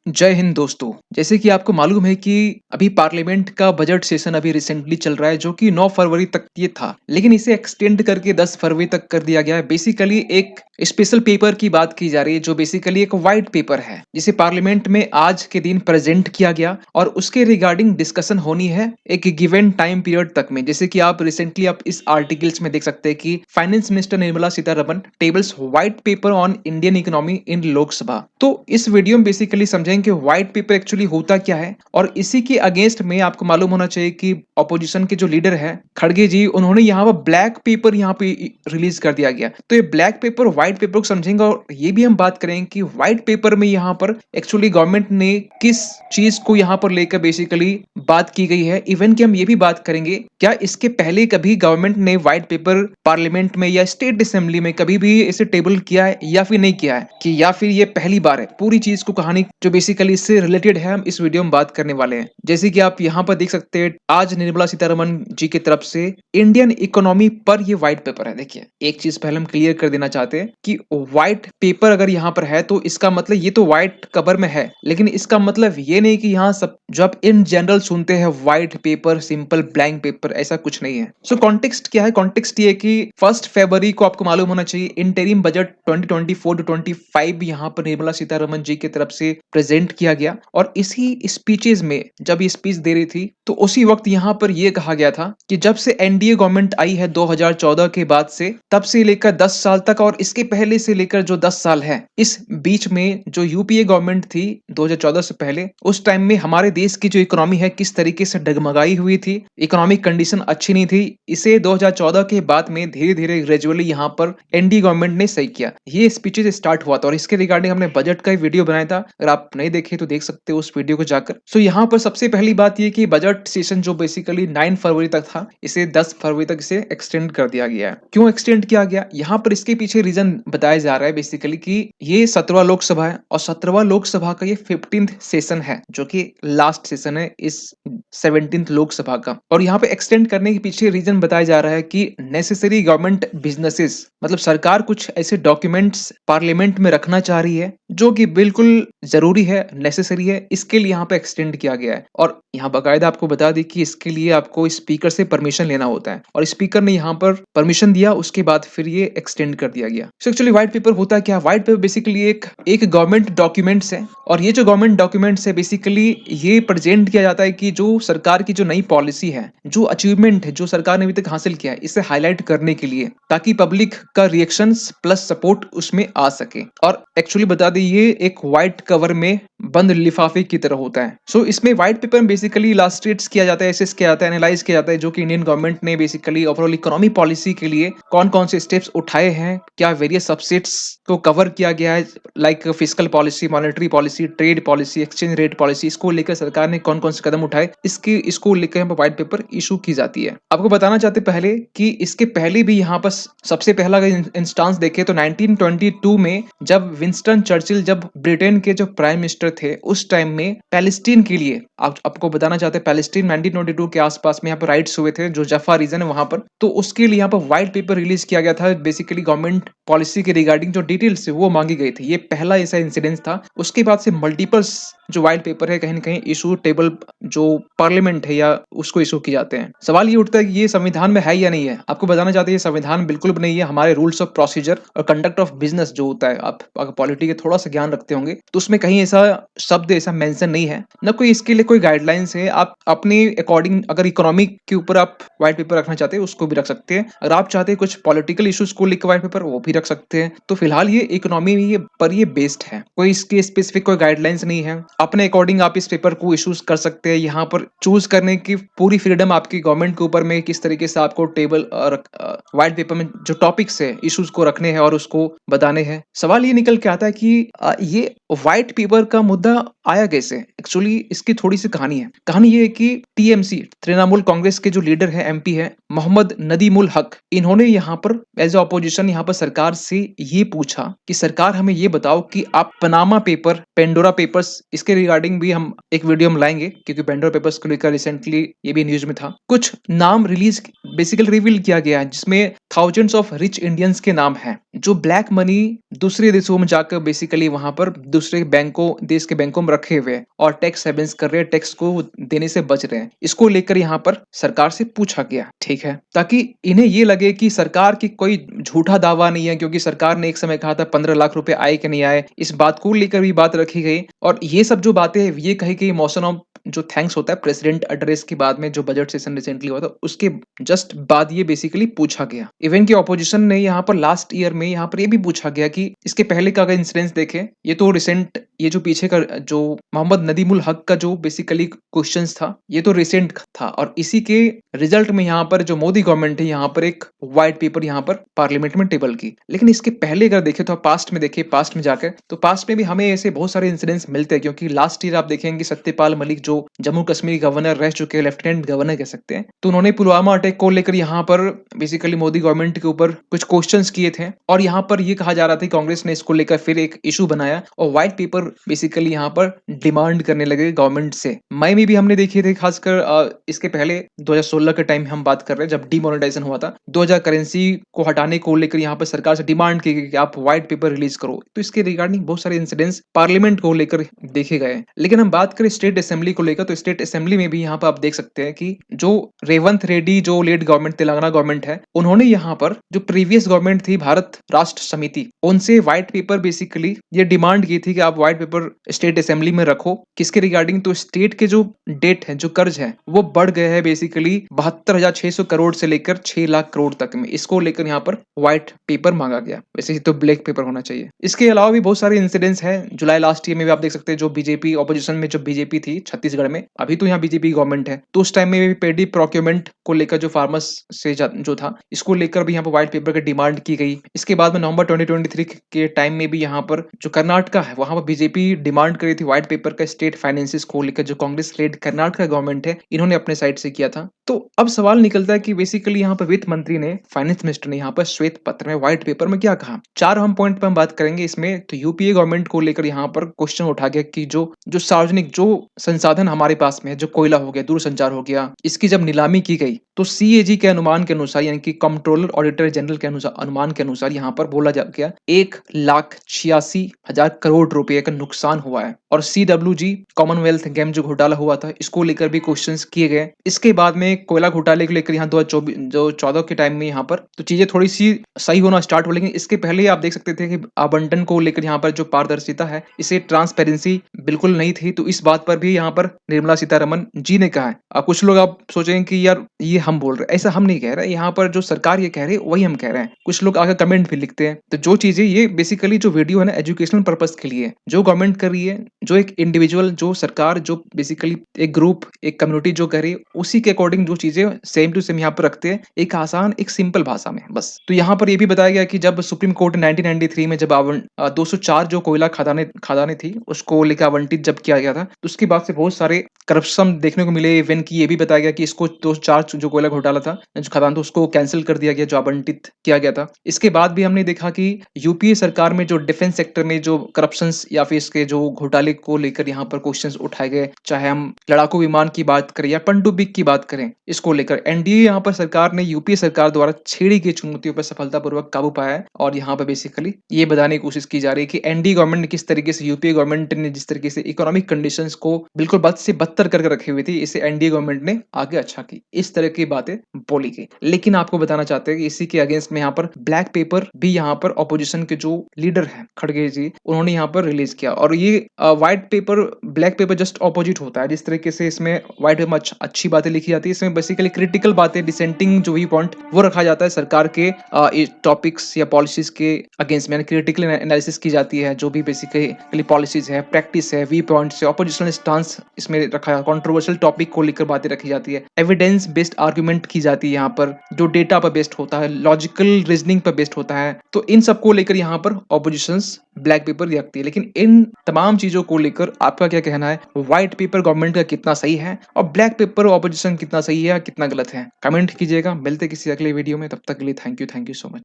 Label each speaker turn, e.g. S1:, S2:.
S1: जय हिंद दोस्तों। जैसे कि आपको मालूम है कि अभी पार्लियामेंट का बजट सेशन अभी रिसेंटली चल रहा है जो कि 9 फरवरी तक ये था, लेकिन इसे एक्सटेंड करके 10 फरवरी तक कर दिया गया है। बेसिकली एक स्पेशल पेपर की बात की जा रही है जो बेसिकली एक व्हाइट पेपर है जिसे पार्लियामेंट में आज के दिन प्रेजेंट किया गया और उसके रिगार्डिंग डिस्कशन होनी है एक गिवन टाइम पीरियड तक में। जैसे कि आप रिसेंटली आप इस आर्टिकल्स में देख सकते हैं कि finance minister Nirmala Sitharaman tables white paper on Indian economy in Lok Sabha. तो इस वीडियो में बेसिकली समझेंगे कि व्हाइट पेपर एक्चुअली होता क्या है और इसी के अगेंस्ट में आपको मालूम होना चाहिए कि ऑपोजिशन के जो लीडर है खड़गे जी, उन्होंने यहाँ पर ब्लैक पेपर यहाँ पे रिलीज कर दिया गया। तो ये ब्लैक पेपर व्हाइट पेपर को समझेंगे और ये भी हम बात करेंगे कि व्हाइट पेपर में यहाँ पर एक्चुअली गवर्नमेंट ने किस चीज को यहाँ पर लेकर बेसिकली बात की गई है। इवन कि हम ये भी बात करेंगे क्या इसके पहले कभी गवर्नमेंट ने व्हाइट पेपर पार्लियामेंट में या स्टेट असेंबली में कभी भी इसे टेबल किया है या फिर नहीं किया है, कि या फिर ये पहली बार है। पूरी चीज को कहानी जो बेसिकली इससे रिलेटेड है हम इस वीडियो में बात करने वाले हैं। जैसे कि आप यहाँ पर देख सकते हैं आज निर्मला सीतारमन जी की तरफ से इंडियन इकोनॉमी पर ये व्हाइट पेपर है। देखिए एक चीज पहले हम क्लियर कर देना चाहते हैं कि व्हाइट पेपर अगर यहाँ पर है तो इसका मतलब ये तो व्हाइट कवर में है, लेकिन इसका मतलब ये नहीं कि यहाँ सब जो आप इन जनरल सुनते हैं white paper simple blank paper, ऐसा कुछ नहीं है। सो कॉन्टेक्स्ट क्या है? कॉन्टेक्स्ट ये है कि 1 फरवरी को आपको मालूम होना चाहिए इंटरिम बजट 2024 टू 25 यहाँ पर निर्मला सीतारमन जी की तरफ से प्रेजेंट किया गया और इसी स्पीचेस में जब ये स्पीच दे रही थी तो उसी वक्त यहाँ पर यह कहा गया था कि जब से एनडीए गवर्नमेंट आई है 2014 के बाद से, तब से लेकर 10 साल तक और इसके पहले से लेकर जो 10 साल है इस बीच में जो यूपीए गवर्नमेंट थी 2014 से पहले, उस टाइम में हमारे देश की जो इकोनॉमी है किस तरीके से डगमगाई हुई थी, इकोनॉमिक कंडीशन अच्छी नहीं थी। इसे 2014 के बाद में धीरे धीरे ग्रेजुअली यहाँ पर एनडीए गवर्नमेंट ने सही किया। ये स्पीचेस स्टार्ट हुआ था और इसके रिगार्डिंग हमने बजट का वीडियो बनाया था, अगर आप नहीं देखे तो देख सकते हो उस वीडियो को जाकर। सो यहाँ पर सबसे पहली बात ये कि बजट सेशन जो बेसिकली 9 फरवरी तक था इसे 10 फरवरी तक इसे एक्सटेंड कर दिया गया है। क्यों एक्सटेंड किया गया? यहाँ पर इसके पीछे रीजन बताया जा रहा है बेसिकली कि ये 17वां लोकसभा है और 17वां लोकसभा का ये 15th सेशन है जो कि लास्ट सेशन है इस 17th लोकसभा का। और यहाँ पे एक्सटेंड करने के पीछे रीजन बताया जा रहा है कि नेसेसरी गवर्नमेंट बिजनेसेस, मतलब सरकार कुछ ऐसे डॉक्यूमेंट्स पार्लियामेंट में रखना चाह रही है जो कि बिल्कुल जरूरी है, नेसेसरी है, इसके लिए यहाँ पे एक्सटेंड किया गया है। और यहाँ बकायदा आपको बता दी कि इसके लिए आपको स्पीकर से परमिशन लेना होता है और स्पीकर ने यहाँ पर परमिशन दिया, उसके बाद फिर ये एक्सटेंड कर दिया गया। सो एक्चुअली व्हाइट पेपर होता क्या? व्हाइट पेपर बेसिकली एक गवर्नमेंट डॉक्यूमेंट्स है और ये जो गवर्नमेंट डॉक्यूमेंट्स है बेसिकली ये प्रेजेंट किया जाता है कि जो सरकार की जो नई पॉलिसी है, जो अचीवमेंट है, जो सरकार ने अभी तक हासिल किया है, इसे हाईलाइट करने के लिए ताकि पब्लिक का रिएक्शंस प्लस सपोर्ट उसमें आ सके। और एक्चुअली बता दें ये एक व्हाइट कवर में बंद लिफाफे की तरह होता है। सो इसमें व्हाइट पेपर में बेसिकली इलास्ट्रेट्स किया जाता है, एसेस किया जाता है, एनालाइज किया जाता है जो कि इंडियन गवर्नमेंट ने बेसिकली ओवरऑल इकोनॉमी पॉलिसी के लिए कौन कौन से स्टेप्स उठाए हैं, क्या वेरियस सबसेट्स को कवर किया गया है, like fiscal policy, monetary policy, trade policy, exchange rate policy, इसको लेकर सरकार ने कौन कौन से कदम उठाए, इसको लेकर यहाँ पर व्हाइट पेपर इशू की जाती है। आपको बताना चाहते पहले कि इसके पहले भी यहाँ पर सबसे पहला इंस्टांस देखे तो 1922 में जब विंस्टन चर्चिल जब ब्रिटेन के जो प्राइम मिनिस्टर थे उस टाइम में पैलेस्टीन के लिए, आपको बताना चाहते हैं पैलेस्टीन 1922 के आसपास में यहाँ पर राइट्स हुए थे जो जफा रीजन है वहां पर, तो उसके लिए यहाँ पर व्हाइट पेपर रिलीज किया गया था। बेसिकली गवर्नमेंट पॉलिसी के रिगार्डिंग जो डिटेल्स है वो मांगी गई थी। ये पहला ऐसा इंसिडेंस था। उसके बाद से मल्टीपल्स जो व्हाइट पेपर है कहीं ना कहीं इशू टेबल जो पार्लियामेंट है या उसको इशू किए जाते हैं। सवाल ये उठता है कि ये संविधान में है या नहीं है। आपको बताना चाहते हैं ये संविधान बिल्कुल भी नहीं है। हमारे रूल्स ऑफ प्रोसीजर और कंडक्ट ऑफ बिजनेस जो होता है, आप अगर पॉलिटी के थोड़ा सा ज्ञान रखते होंगे तो उसमें कहीं ऐसा शब्द ऐसा मेंशन नहीं है, न कोई इसके लिए कोई गाइडलाइंस है। आप अपने अकॉर्डिंग अगर इकोनॉमी के ऊपर आप व्हाइट पेपर रखना चाहते हैं उसको भी रख सकते हैं, अगर आप चाहते हैं कुछ पॉलिटिकल इश्यूज को लेकर व्हाइट पेपर वो भी रख सकते हैं। तो फिलहाल ये इकोनॉमी पर ये बेस्ड है, कोई इसके स्पेसिफिक कोई गाइडलाइंस नहीं है। अपने अकॉर्डिंग आप इस पेपर को इश्यूज कर सकते हैं। यहाँ पर चूज करने की पूरी फ्रीडम आपकी गवर्नमेंट के ऊपर में किस तरीके से आपको टेबल व्हाइट पेपर में जो टॉपिक्स है इश्यूज को रखने हैं और उसको बताने हैं। सवाल ये निकल के आता है कि ये व्हाइट पेपर का मुद्दा आया कैसे? एक्चुअली इसकी थोड़ी सी कहानी है। कहानी ये है कि टीएमसी तृणमूल कांग्रेस के जो लीडर है, एमपी है मोहम्मद नदीमुल हक, इन्होंने यहाँ पर एज ए ऑपोजिशन यहाँ पर सरकार से ये पूछा कि सरकार हमें ये बताओ कि आप पनामा पेपर, पेंडोरा पेपर्स इसके रिगार्डिंग भी हम एक वीडियो हम लाएँगे क्योंकि पेंडोरा पेपर्स को लेकर रिसेंटली ये भी न्यूज़ में था। कुछ नाम बेसिकली रिवील किया गया है जिसमें थाउजेंड्स ऑफ रिच इंडियंस के नाम हैं, जो ब्लैक मनी दूसरे देशों में जाकर बेसिकली वहाँ पर दूसरे देश के बैंकों में रखे हुए हैं और टैक्स हेवेंस कर रहे हैं, टैक्स को देने से बच रहे हैं। इसको लेकर यहाँ पर सरकार से पूछा गया, ठीक है? ताकि इन्हें ये लगे कि सरकार की कोई झूठा दावा नहीं है क्योंकि सरकार ने एक समय कहा था 15 लाख रुपए आए कि नहीं आए, इस बात को लेकर भी बात रखी गई और ये सब जो बातें हैं ये कही गई मौसम ऑफ जो थैंक्स होता है प्रेसिडेंट एड्रेस के बाद में जो बजट सेशन रिसेंटली हुआ था उसके जस्ट बाद ये बेसिकली पूछा गया। इवन की ऑपोजिशन ने यहाँ पर लास्ट ईयर में यहाँ पर ये भी पूछा गया कि इसके पहले का अगर इंसिडेंस देखें, ये तो रिसेंट ये जो पीछे का जो मोहम्मद नदीमुल हक का जो बेसिकली क्वेश्चंस था ये तो रिसेंट था और इसी के रिजल्ट में यहाँ पर जो मोदी गवर्नमेंट है यहाँ पर एक व्हाइट पेपर यहाँ पर पार्लियामेंट में टेबल की। लेकिन इसके पहले अगर देखें तो पास्ट में देखें, पास्ट में जाकर तो पास्ट में भी हमें ऐसे बहुत सारे इंसिडेंट्स मिलते हैं क्योंकि लास्ट ईयर आप देखेंगे सत्यपाल मलिक जो जम्मू कश्मीर गवर्नर रह चुके हैं, लेफ्टिनेंट गवर्नर कह सकते हैं, तो उन्होंने पुलवामा अटैक को लेकर यहाँ पर बेसिकली मोदी गवर्नमेंट के ऊपर कुछ क्वेश्चंस किए थे और यहाँ पर ये कहा जा रहा था कि कांग्रेस ने इसको लेकर फिर एक इशू बनाया और व्हाइट पेपर बेसिकली यहाँ पर डिमांड करने लगे गवर्नमेंट से। मई में भी हमने देखे थे, खासकर इसके पहले 2016 के टाइम हम बात कर रहे हैं जब डिमोनेटाइजेशन हुआ था, 2000 करेंसी को हटाने को लेकर यहाँ पर सरकार से डिमांड की गई कि आप व्हाइट पेपर रिलीज करो। तो इसके रिगार्डिंग बहुत सारे इंसिडेंट्स पार्लियामेंट को लेकर देखे गए। लेकिन हम बात करें स्टेट असेंबली को लेकर तो स्टेट असेंबली में भी यहाँ पर आप देख सकते हैं कि जो रेवंत रेड्डी जो लेड गवर्नमेंट तेलंगाना गवर्नमेंट है उन्होंने यहाँ पर जो प्रीवियस गवर्नमेंट थी भारत राष्ट्र समिति उनसे व्हाइट पेपर बेसिकली ये डिमांड की थी कि आप व्हाइट पेपर स्टेट असेंबली में रखो। किसके रिगार्डिंग? तो स्टेट के जो डेट है, जो कर्ज है वो बढ़ गए हैं बेसिकली 72,600 करोड़ से लेकर 6 लाख करोड़ तक में। इसको लेकर यहाँ पर व्हाइट पेपर मांगा गया, वैसे ही तो ब्लैक पेपर होना चाहिए। इसके अलावा भी बहुत सारे इंसिडेंट्स हैं। जुलाई लास्ट ईयर में भी आप देख सकते हैं जो बीजेपी ऑपोजिशन में जो बीजेपी थी छत्तीसगढ़ में, अभी तो यहाँ बीजेपी गवर्नमेंट है, तो उस टाइम में भी पेडी प्रोक्योरमेंट को लेकर जो फार्मर्स से जो था इसको लेकर भी यहाँ पर व्हाइट पेपर की डिमांड की गई। इसके बाद में नवंबर 2023 के टाइम में भी यहाँ पर जो कर्नाटका है वहां पर बीजेपी डिमांड करी थी व्हाइट पेपर का स्टेट फाइनेंसिस को लेकर। जो कांग्रेस लेड कर्नाटका गवर्नमेंट है इन्होंने अपने साइड से किया था। तो अब सवाल निकलता है कि बेसिकली यहाँ पर वित्त मंत्री ने, फाइनेंस मिनिस्टर ने यहाँ पर श्वेत पत्र में व्हाइट पेपर में क्या कहा। 4 हम पॉइंट पर हम बात करेंगे इसमें। तो यूपीए गवर्नमेंट को लेकर यहाँ पर क्वेश्चन उठा गया कि जो सार्वजनिक जो संसाधन हमारे पास में है, जो कोयला हो गया, दूरसंचार हो गया, इसकी जब नीलामी की गई तो सीएजी के अनुमान के अनुसार यानी कि कंट्रोलर ऑडिटर जनरल के अनुमान के अनुसार यहाँ पर बोला जा गया 1,86,000 करोड़ रुपए का नुकसान हुआ है। और सीडब्ल्यूजी कॉमनवेल्थ गेम जो घोटाला हुआ था इसको लेकर भी क्वेश्चंस किए गए। इसके बाद में कोयला घोटाले को लेकर यहाँ 2014 के टाइम में यहाँ पर तो चीजें थोड़ी सी सही होना स्टार्ट हो, लेकिन इसके पहले आप देख सकते थे कि आवंटन को लेकर यहाँ पर जो पारदर्शिता है, इसे ट्रांसपेरेंसी बिल्कुल नहीं थी। तो इस बात पर भी यहाँ पर निर्मला सीतारमन जी ने कहा है। कुछ लोग आप सोचेंगे कि यार ये हम बोल रहे हैं, ऐसा हम नहीं कह रहे, यहाँ पर जो सरकार ये कह रही है वही हम कह रहे हैं। कुछ लोग आगे कमेंट भी लिखते हैं। तो जो चीजें ये बेसिकली जो वीडियो है ना एजुकेशनल पर्पस के लिए जो गवर्नमेंट कर रही है, जो एक इंडिविजुअल, जो सरकार, जो बेसिकली एक ग्रुप, एक कम्युनिटी जो कर रही है उसी के अकॉर्डिंग जो चीजें सेम टू सेम यहाँ पर रखते हैं, एक आसान, एक सिंपल भाषा में बस। तो यहाँ पर ये भी बताया गया कि जब सुप्रीम कोर्ट 1993 में जब 204 जो कोयला खदानें थी उसको लेकर आवंटित जब किया गया था तो उसके बाद से बहुत सारे करप्शन देखने को मिले। इवन की ये भी बताया गया कि इसको 204 जो कोयला घोटाला था, जो खदान था, उसको कैंसिल कर दिया गया, जो आवंटित किया गया था। इसके बाद भी हमने देखा कि यूपीए सरकार में जो डिफेंस सेक्टर में जो करप्शंस या फिर इसके जो घोटाले को लेकर यहाँ पर क्वेश्चंस उठाए गए, चाहे हम लड़ाकू विमान की बात करें या पनडुब्बी की बात करें, इसको लेकर एनडीए यहाँ पर सरकार ने यूपीए सरकार द्वारा छेड़ी गई चुनौतियों पर सफलतापूर्वक काबू पाया है। और यहाँ पर बेसिकली ये बताने की कोशिश की जा रही है कि एनडीए गवर्नमेंट ने किस तरीके से, यूपीए गवर्नमेंट ने जिस तरीके से इकोनॉमिक कंडीशंस को बिल्कुल बद से बदतर करके रखी हुई थी, इसे एनडीए गवर्नमेंट ने आगे अच्छा की। इस तरह की बातें बोली गई। लेकिन आपको बताना चाहते हैं कि इसी के अगेंस्ट में यहाँ पर ब्लैक पेपर भी यहाँ पर ऑपोजिशन के जो लीडर है खड़गे जी, उन्होंने यहाँ पर रिलीज किया। और ये white paper, black pepper just opposite होता है। जिस तरीके से इसमें व्हाइट पेपर में अच्छी बातें लिखी जाती है, इसमें बेसिकली क्रिटिकल बातें, डिसेंटिंग जो भी पॉइंट वो रखा जाता है सरकार के टॉपिक्स या पॉलिसीज के अगेंस्ट में, क्रिटिकल एनालिसिस की जाती है। जो भी बेसिकली पॉलिसीज है, प्रैक्टिस है, वी पॉइंट्स है, ऑपोजिशनल स्टांस इसमें रखा है, कंट्रोवर्शियल टॉपिक को लेकर बातें रखी जाती है, एविडेंस बेस्ड आर्गुमेंट की जाती है यहाँ पर, जो डेटा पर बेस्ड होता है, लॉजिकल रीजनिंग पर बेस्ड होता है। तो इन सबको लेकर यहाँ पर ऑपोजिशंस ब्लैक पेपर रखती है। लेकिन इन तमाम चीजों को लेकर आपका क्या कहना है? व्हाइट पेपर गवर्नमेंट का कितना सही है और ब्लैक पेपर ऑपोजिशन कितना सही है या कितना गलत है? कमेंट कीजिएगा। मिलते किसी अगले वीडियो में, तब तक के लिए थैंक यू सो मच।